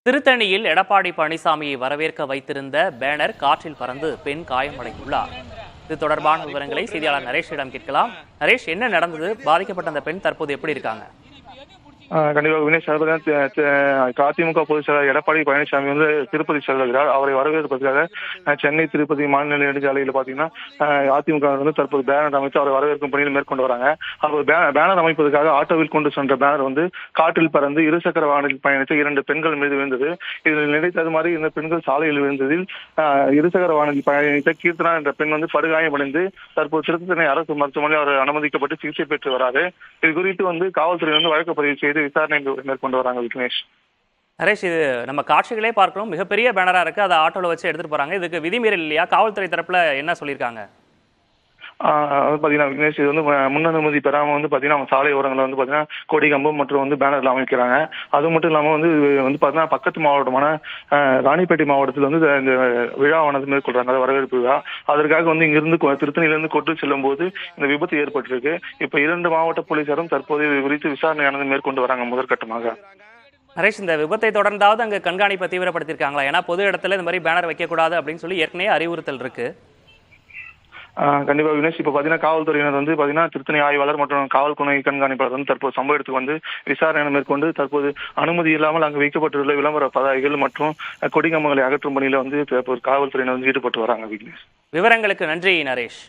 திருத்தணியில் எடப்பாடி பழனிசாமியை வரவேற்க வைத்திருந்த பேனர் காற்றில் பறந்து பெண் காயமடைந்துள்ளார். இது தொடர்பான விவரங்களை செய்தியாளர் நரேஷிடம் கேட்கலாம். நரேஷ், என்ன நடந்தது? பாதிக்கப்பட்ட அந்த பெண் தற்போது எப்படி இருக்காங்க? கண்டிப்பாக வினேஷ், அதிமுக பொதுச் செயலாளர் எடப்பாடி பழனிசாமி வந்து திருப்பதி செல்கிறார். அவரை வரவேற்பதற்காக சென்னை திருப்பதி மாநில நெடுஞ்சாலையில் பாத்தீங்கன்னா அதிமுக வந்து தற்போது பேனர் அமைத்து அவரை வரவேற்கும் பணியில் மேற்கொண்டு வராங்க. அவர் பேனர் அமைப்பதற்காக ஆட்டோவில் கொண்டு சென்ற பேனர் வந்து காற்றில் பறந்து இருசக்கர வாகனத்தில் பயணித்த 2 பெண்கள் மீது விழுந்தது. இதில் நினைத்தது மாதிரி இந்த பெண்கள் சாலையில் விழுந்ததில் இருசக்கர வாகனத்தில் பயணித்த கீர்த்தனா என்ற பெண் வந்து படுகாயமடைந்து தற்போது திருத்தணி அரசு மருத்துவமனையில் அவர் அனுமதிக்கப்பட்டு சிகிச்சை பெற்று வராரு. இது குறித்து வந்து காவல்துறை வந்து வழக்கு பதிவு செய்து விசாரணை மேற்கொண்டு வராங்க. விக்னேஷ், நரேஷ், இது நம்ம காட்சிகளே பார்க்கிறோம். மிகப்பெரிய பேனரா இருக்கு. அதை ஆட்டோல வச்சு எடுத்துட்டு போறாங்க. இதுக்கு விதிமீறல் இல்லையா? காவல்துறை தரப்புல என்ன சொல்லியிருக்காங்க? பாத்தீங்கன்னா விக்னேஷ், இது வந்து முன் அனுமதி பெறாம வந்து பாத்தீங்கன்னா சாலை ஓரங்களில் வந்து பாத்தீங்கன்னா கொடி கம்பம் மற்றும் வந்து பேனர்ல அமைக்கிறாங்க. அது மட்டும் இல்லாம வந்து பாத்தீங்கன்னா பக்கத்து மாவட்டமான ராணிப்பேட்டை மாவட்டத்தில் வந்து இந்த விழாவானது மேற்கொள்றாங்க, வரவேற்பு விழா. அதற்காக வந்து இங்கிருந்து திருத்தணியிலிருந்து கொண்டு செல்லும் போது இந்த விபத்து ஏற்பட்டிருக்கு. இப்ப 2 மாவட்ட போலீசாரும் தற்போது இது குறித்து விசாரணையானது மேற்கொண்டு வராங்க முதற்கட்டமாக. நரேஷ், இந்த விபத்தை தொடர்ந்தாவது அங்க கண்காணிப்பை தீவிரப்படுத்திருக்காங்களா? ஏன்னா பொது இடத்துல இந்த மாதிரி பேனர் வைக்கக்கூடாது அப்படின்னு சொல்லி ஏற்கனவே அறிவுறுத்தல் இருக்கு. கண்டிப்பா வினேஷ், இப்ப பாத்தீங்கன்னா காவல்துறையினர் வந்து பாத்தீங்கன்னா திருத்தணி ஆய்வாளர் மற்றும் காவல் துணை கண்காணிப்பாளர் வந்து தற்போது சம்பவ இடத்துக்கு வந்து விசாரணை மேற்கொண்டு தற்போது அனுமதி இல்லாமல் அங்கு வைக்கப்பட்டுள்ள விளம்பர பதாகைகள் மற்றும் கொடிகம்பங்களை அகற்றும் பணியில வந்து தற்போது காவல்துறையினர் வந்து ஈடுபட்டு வராங்க. விக்னேஷ், விவரங்களுக்கு நன்றி நரேஷ்.